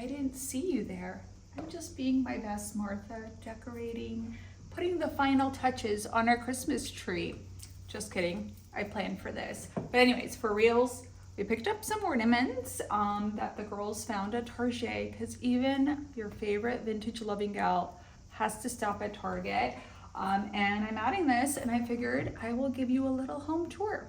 I didn't see you there. I'm just being my best Martha, decorating, putting the final touches on our Christmas tree. Just kidding, I planned for this. But anyways, for reals, we picked up some ornaments that the girls found at Target, because even your favorite vintage loving gal has to stop at Target. And I'm adding this, and I figured I will give you a little home tour.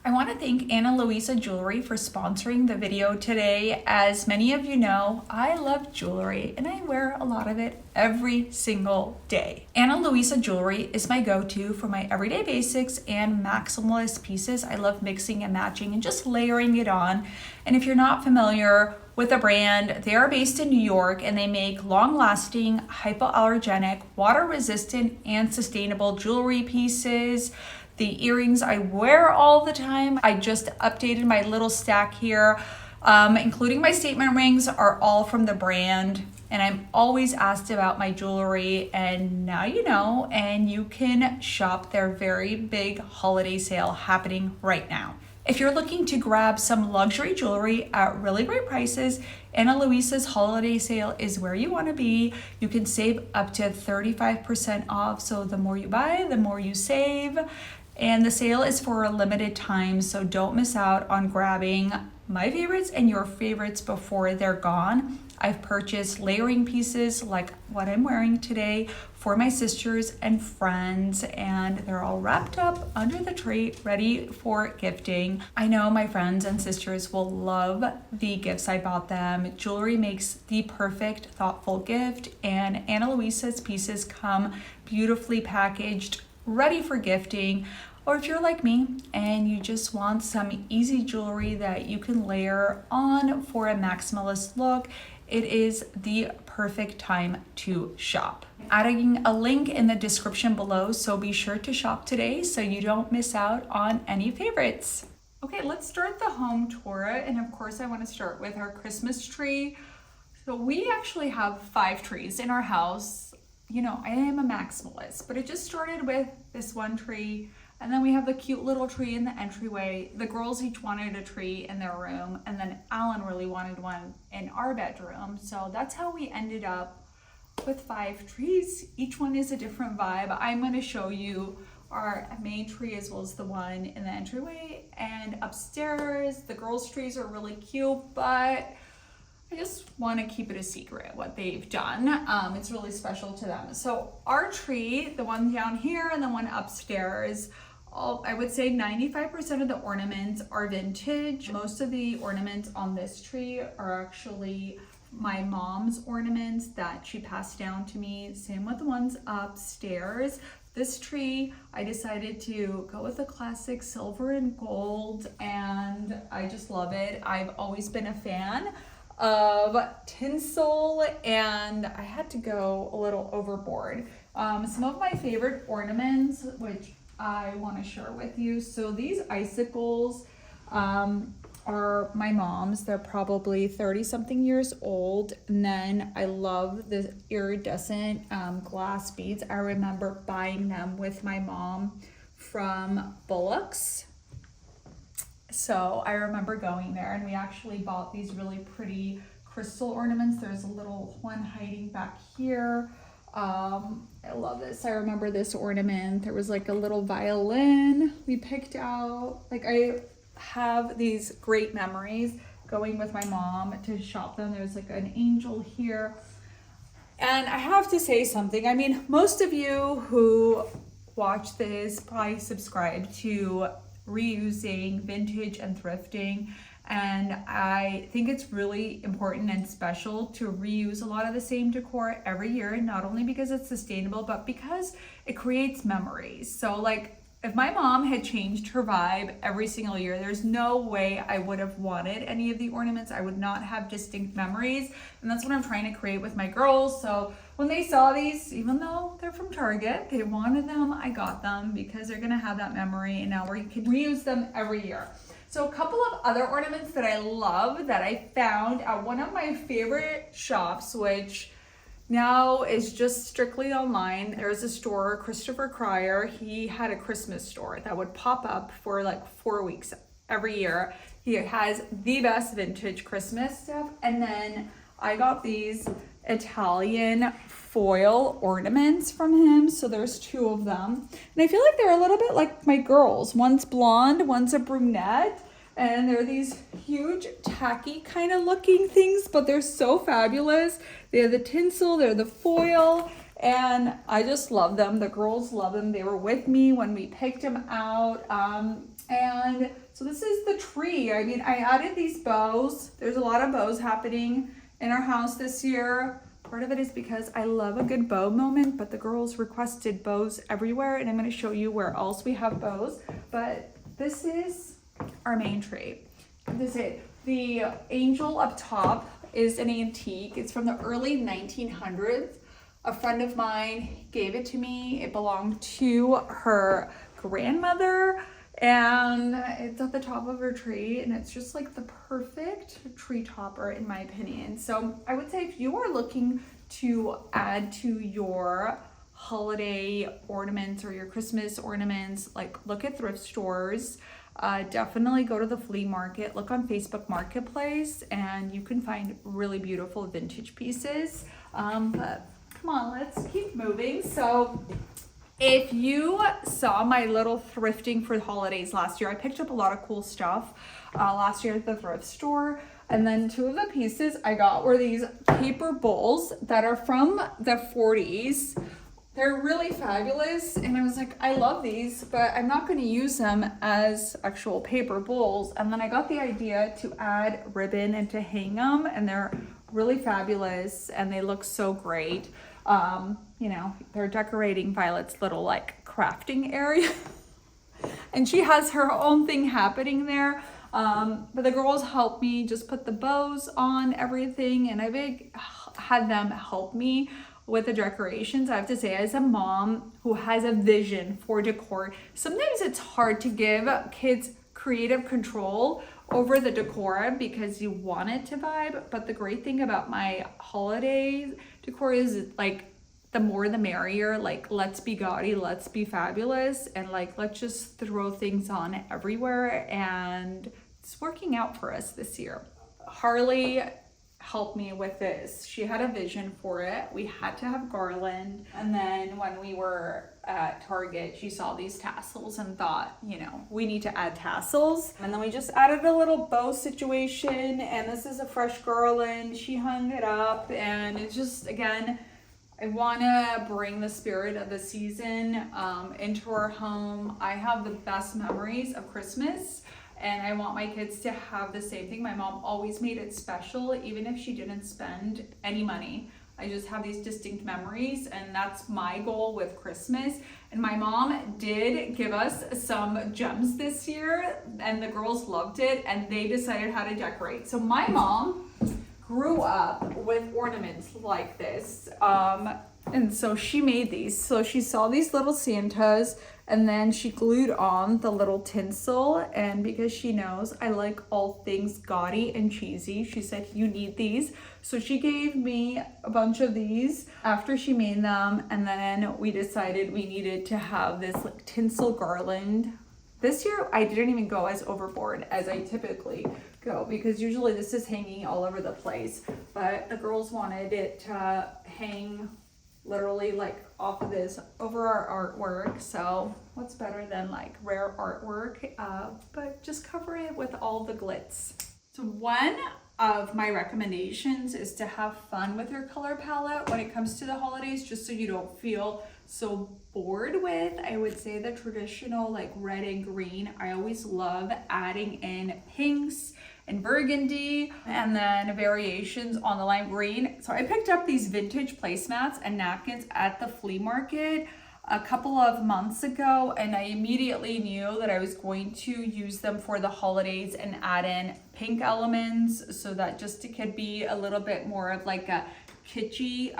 I want to thank Louisa Jewelry for sponsoring the video today. As many of you know, I love jewelry and I wear a lot of it every single day. Louisa Jewelry is my go-to for my everyday basics and maximalist pieces. I love mixing and matching and just layering it on. And if you're not familiar with the brand, they are based in New York and they make long-lasting, hypoallergenic, water-resistant, and sustainable jewelry pieces. The earrings I wear all the time. I just updated my little stack here, including my statement rings are all from the brand. And I'm always asked about my jewelry, and now you know, and you can shop their very big holiday sale happening right now. If you're looking to grab some luxury jewelry at really great prices, Louisa's holiday sale is where you want to be. You can save up to 35% off. So the more you buy, the more you save. And the sale is for a limited time, so don't miss out on grabbing my favorites and your favorites before they're gone. I've purchased layering pieces like what I'm wearing today for my sisters and friends, and they're all wrapped up under the tree, ready for gifting. I know my friends and sisters will love the gifts I bought them. Jewelry makes the perfect, thoughtful gift, and Louisa's pieces come beautifully packaged, ready for gifting. Or if you're like me and you just want some easy jewelry that you can layer on for a maximalist look, it is the perfect time to shop. Adding a link in the description below, so be sure to shop today so you don't miss out on any favorites. Okay, let's start the home tour, and of course I want to start with our Christmas tree. So we actually have 5 trees in our house. You know, I am a maximalist, but it just started with this one tree. And then we have the cute little tree in the entryway. The girls each wanted a tree in their room, and then Alan really wanted one in our bedroom. So that's how we ended up with 5 trees. Each one is a different vibe. I'm going to show you our main tree as well as the one in the entryway. And upstairs, the girls' trees are really cute, but I just want to keep it a secret what they've done. It's really special to them. So our tree, the one down here and the one upstairs, I would say 95% of the ornaments are vintage. Most of the ornaments on this tree are actually my mom's ornaments that she passed down to me. Same with the ones upstairs. This tree, I decided to go with a classic silver and gold, and I just love it. I've always been a fan of tinsel, and I had to go a little overboard. Some of my favorite ornaments, which I want to share with you. So these icicles are my mom's. They're probably 30 something years old. And then I love the iridescent glass beads. I remember buying them with my mom from Bullock's. So I remember going there, and we actually bought these really pretty crystal ornaments. There's a little one hiding back here. I love this. I remember this ornament. There was like a little violin we picked out. Like, I have these great memories going with my mom to shop them. There's like an angel here. And I have to say something. I mean, most of you who watch this probably subscribe to reusing, vintage, and thrifting. And I think it's really important and special to reuse a lot of the same decor every year, not only because it's sustainable, but because it creates memories. So like, if my mom had changed her vibe every single year, there's no way I would have wanted any of the ornaments. I would not have distinct memories. And that's what I'm trying to create with my girls. So when they saw these, even though they're from Target, they wanted them, I got them because they're gonna have that memory, and now we can reuse them every year. So a couple of other ornaments that I love that I found at one of my favorite shops, which now is just strictly online. There's a store, Christopher Cryer. He had a Christmas store that would pop up for like 4 weeks every year. He has the best vintage Christmas stuff. And then I got these Italian foil ornaments from him. So there's 2 of them. And I feel like they're a little bit like my girls. One's blonde, one's a brunette. And they're these huge tacky kind of looking things, but they're so fabulous. They're the tinsel, they're the foil, and I just love them. The girls love them. They were with me when we picked them out. And so this is the tree. I mean, I added these bows. There's a lot of bows happening in our house this year. Part of it is because I love a good bow moment, but the girls requested bows everywhere, and I'm going to show you where else we have bows. But this is our main tree. This is it. The angel up top is an antique. It's from the early 1900s. A friend of mine gave it to me. It belonged to her grandmother, and it's at the top of her tree, and it's just like the perfect tree topper in my opinion. So I would say if you are looking to add to your holiday ornaments or your Christmas ornaments, like look at thrift stores. Definitely go to the flea market, look on Facebook Marketplace, and you can find really beautiful vintage pieces. But come on, let's keep moving. So if you saw my little thrifting for the holidays last year, I picked up a lot of cool stuff last year at the thrift store. And then 2 of the pieces I got were these paper bowls that are from the 40s. They're really fabulous, and I was like, I love these, but I'm not going to use them as actual paper bowls. And then I got the idea to add ribbon and to hang them, and they're really fabulous, and they look so great. You know, they're decorating Violet's little like crafting area, and she has her own thing happening there. But the girls helped me just put the bows on everything, and I've had them help me with the decorations. I have to say, as a mom who has a vision for decor, sometimes it's hard to give kids creative control over the decor because you want it to vibe. But the great thing about my holiday decor is like the more the merrier. Like, let's be gaudy, let's be fabulous, and like let's just throw things on everywhere. And it's working out for us this year. Harley helped me with this. She had a vision for it. We had to have garland. And then when we were at Target, she saw these tassels and thought, you know, we need to add tassels. And then we just added a little bow situation. And this is a fresh garland. She hung it up, and it's just, again, I want to bring the spirit of the season into our home. I have the best memories of Christmas, and I want my kids to have the same thing. My mom always made it special, even if she didn't spend any money. I just have these distinct memories, and that's my goal with Christmas. And my mom did give us some gems this year, and the girls loved it, and they decided how to decorate. So my mom grew up with ornaments like this, and so she made these. So she saw these little Santas, and then she glued on the little tinsel, and because she knows I like all things gaudy and cheesy, she said, you need these. So she gave me a bunch of these after she made them, and then we decided we needed to have this like tinsel garland. This year I didn't even go as overboard as I typically go, because usually this is hanging all over the place, but the girls wanted it to hang literally like off of this over our artwork. So what's better than like rare artwork, but just cover it with all the glitz. So one of my recommendations is to have fun with your color palette when it comes to the holidays, just so you don't feel so bored with, I would say, the traditional like red and green. I always love adding in pinks and burgundy, and then variations on the lime green. So I picked up these vintage placemats and napkins at the flea market a couple of months ago, and I immediately knew that I was going to use them for the holidays and add in pink elements, so that just it could be a little bit more of like a kitschy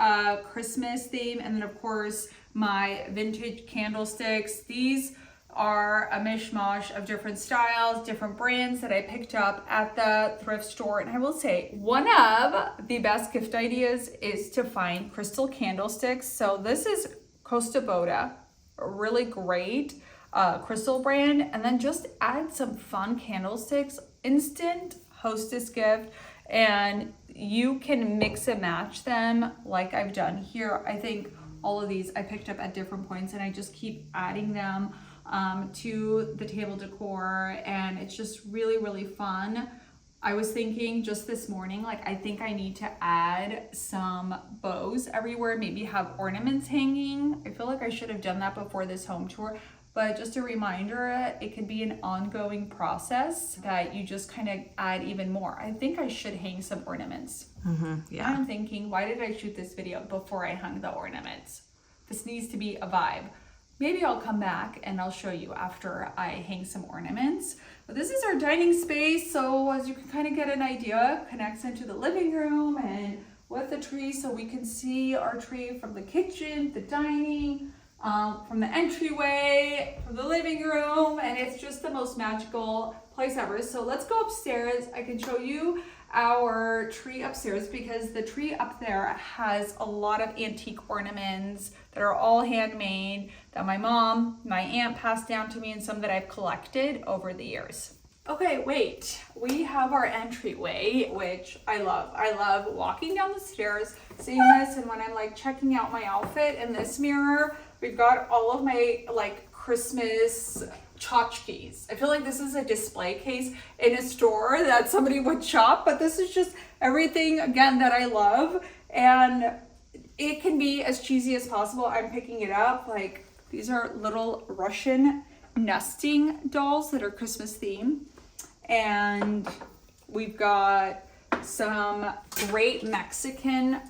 Christmas theme. And then of course my vintage candlesticks. These are a mishmash of different styles, different brands that I picked up at the thrift store. And I will say, one of the best gift ideas is to find crystal candlesticks. So this is Costa Boda, a really great crystal brand. And then just add some fun candlesticks, instant hostess gift. And you can mix and match them like I've done here. I think all of these I picked up at different points, and I just keep adding them to the table decor, and it's just really, really fun. I was thinking just this morning, like, I think I need to add some bows everywhere, maybe have ornaments hanging. I feel like I should have done that before this home tour, but just a reminder, it could be an ongoing process that you just kind of add even more. I think I should hang some ornaments. Yeah. I'm thinking, why did I shoot this video before I hung the ornaments? This needs to be a vibe. Maybe I'll come back and I'll show you after I hang some ornaments. But this is our dining space, so as you can kind of get an idea, connects into the living room and with the tree, so we can see our tree from the kitchen, the dining, from the entryway, from the living room, and it's just the most magical place ever. So let's go upstairs. I can show you our tree upstairs because the tree up there has a lot of antique ornaments that are all handmade that my mom, my aunt passed down to me, and some that I've collected over the years. Okay, wait, we have our entryway, which I love. I love walking down the stairs, seeing this, and when I'm like checking out my outfit in this mirror, we've got all of my like Christmas tchotchkes. I feel like this is a display case in a store that somebody would shop, but this is just everything, again, that I love, and it can be as cheesy as possible. I'm picking it up, like these are little Russian nesting dolls that are Christmas themed, and we've got some great Mexican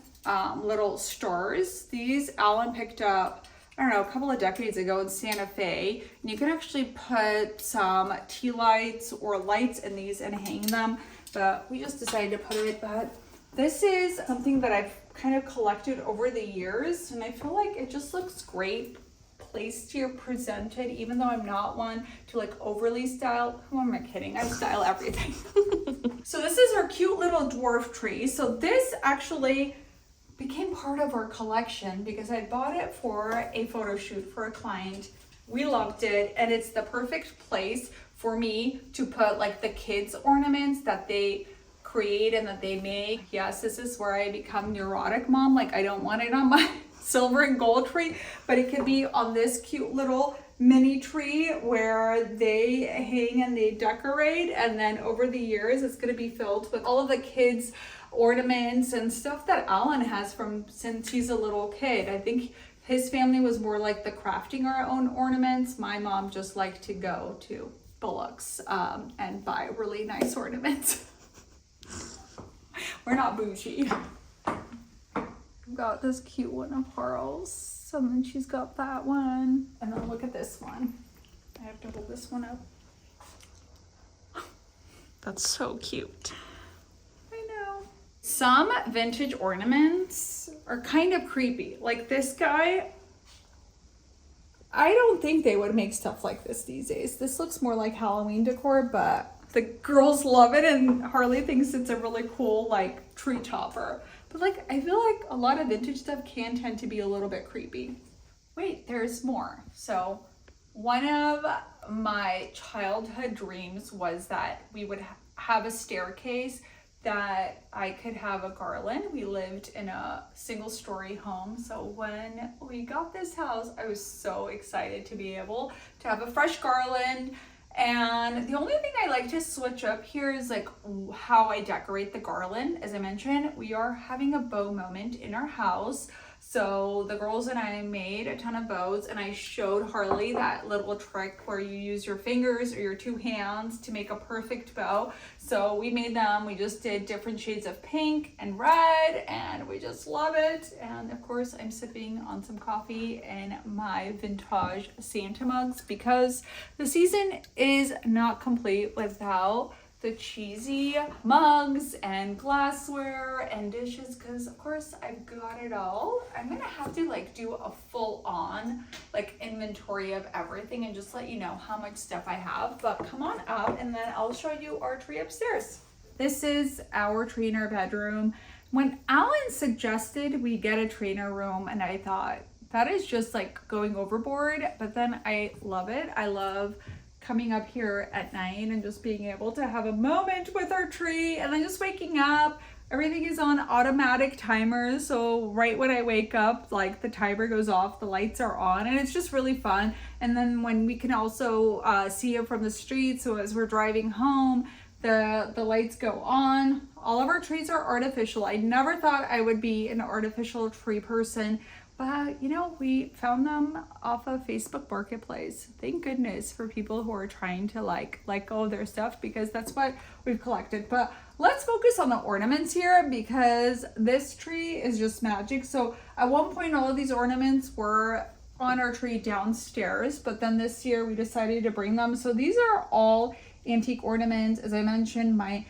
little stars. These Alan picked up, I don't know, a couple of decades ago in Santa Fe, and you can actually put some tea lights or lights in these and hang them, but we just decided to put it. But this is something that I've kind of collected over the years, and I feel like it just looks great placed here, presented, even though I'm not one to like overly style. Who am I kidding? I style everything. So this is our cute little dwarf tree. So this actually became part of our collection because I bought it for a photo shoot for a client. We loved it, and it's the perfect place for me to put like the kids' ornaments that they create and that they make. Yes, this is where I become neurotic mom. Like, I don't want it on my silver and gold tree, but it could be on this cute little mini tree where they hang and they decorate, and then over the years it's going to be filled with all of the kids' ornaments and stuff that Alan has from since he's a little kid. I think his family was more like the crafting our own ornaments. My mom just liked to go to Bullock's and buy really nice ornaments. We're not bougie. Got this cute one of Harl's, and then she's got that one, and then look at this one. I have to hold this one up. That's so cute. I know. Some vintage ornaments are kind of creepy. Like this guy, I don't think they would make stuff like this these days. This looks more like Halloween decor, but the girls love it, and Harley thinks it's a really cool like tree topper. But like, I feel like a lot of vintage stuff can tend to be a little bit creepy. Wait, there's more. So one of my childhood dreams was that we would have a staircase that I could have a garland. We lived in a single story home. So when we got this house, I was so excited to be able to have a fresh garland. And the only thing I like to switch up here is like how I decorate the garland. As I mentioned, we are having a bow moment in our house. So the girls and I made a ton of bows, and I showed Harley that little trick where you use your fingers or your two hands to make a perfect bow. So we made them. We just did different shades of pink and red, and we just love it. And of course, I'm sipping on some coffee in my vintage Santa mugs because the season is not complete without the cheesy mugs and glassware and dishes, because of course I've got it all. I'm gonna have to like do a full on like inventory of everything and just let you know how much stuff I have. But come on up and then I'll show you our tree upstairs. This is our tree in our bedroom. When Alan suggested we get a tree in our room, and I thought that is just like going overboard, but then I love it. I love coming up here at night and just being able to have a moment with our tree, and then just waking up, Everything is on automatic timers, so right when I wake up, like the timer goes off, the lights are on, and it's just really fun. And then when we can also see it from the street, so as we're driving home, the lights go on. All of our trees are artificial. I never thought I would be an artificial tree person, but you know, we found them off of Facebook Marketplace. Thank goodness for people who are trying to like let go of their stuff, because that's what we've collected. But let's focus on the ornaments here, because this tree is just magic. So at one point, all of these ornaments were on our tree downstairs, but then this year we decided to bring them. So these are all antique ornaments. As I mentioned, my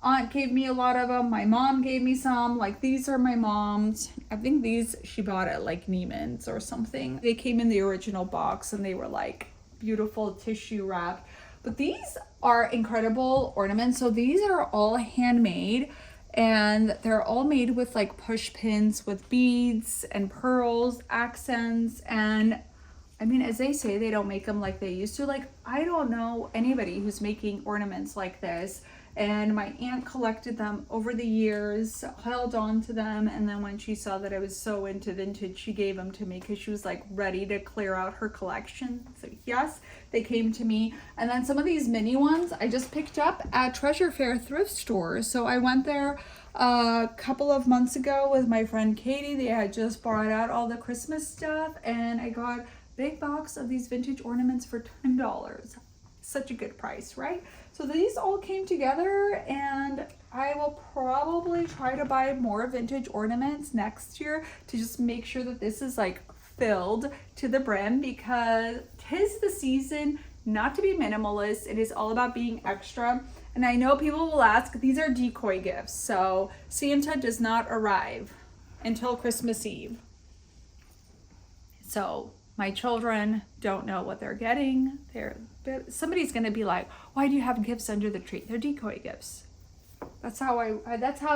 aunt gave me a lot of them. My mom gave me some. Like, these are my mom's. I think these she bought at like Neiman's or something. They came in the original box and they were like beautiful tissue wrapped. But these are incredible ornaments. So these are all handmade, and they're all made with like push pins with beads and pearls, accents, and I mean, as they say, they don't make them like they used to. Like, I don't know anybody who's making ornaments like this. And my aunt collected them over the years, held on to them, and then when she saw that I was so into vintage, she gave them to me because she was like ready to clear out her collection. So yes, they came to me. And then some of these mini ones I just picked up at Treasure Fair thrift stores. So I went there a couple of months ago with my friend Katie. They had just brought out all the Christmas stuff, and I got a big box of these vintage ornaments for $10. Such a good price, right? So these all came together, and I will probably try to buy more vintage ornaments next year to just make sure that this is like filled to the brim, because 'tis the season not to be minimalist. It is all about being extra. And I know people will ask, these are decoy gifts, so Santa does not arrive until Christmas Eve. So my children don't know what they're getting. Somebody's gonna be like, why do you have gifts under the tree? They're decoy gifts. That's how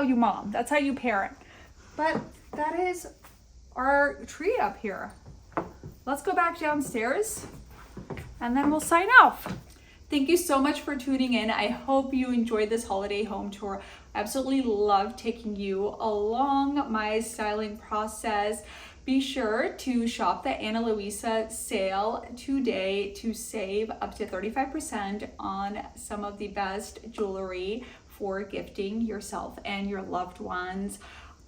you mom, that's how you parent. But that is our tree up here. Let's go back downstairs and then we'll sign off. Thank you so much for tuning in. I hope you enjoyed this holiday home tour. I absolutely love taking you along my styling process. Be sure to shop the Louisa sale today to save up to 35% on some of the best jewelry for gifting yourself and your loved ones.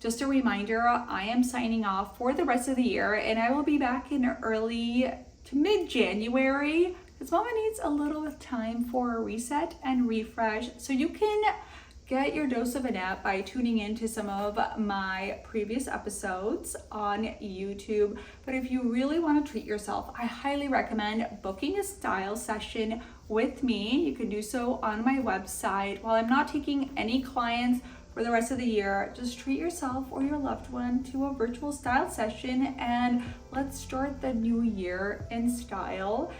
Just a reminder, I am signing off for the rest of the year, and I will be back in early to mid-January, because Mama needs a little time for a reset and refresh. So you can get your dose of Annette by tuning in to some of my previous episodes on YouTube. But if you really want to treat yourself, I highly recommend booking a style session with me. You can do so on my website. While I'm not taking any clients for the rest of the year, just treat yourself or your loved one to a virtual style session, and let's start the new year in style.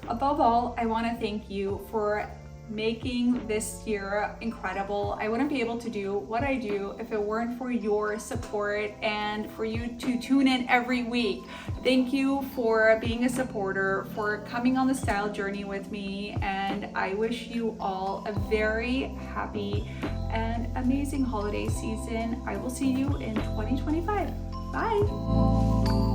Above all, I want to thank you for making this year incredible. I wouldn't be able to do what I do if it weren't for your support and for you to tune in every week. Thank you for being a supporter, for coming on the style journey with me, and I wish you all a very happy and amazing holiday season. I will see you in 2025. Bye.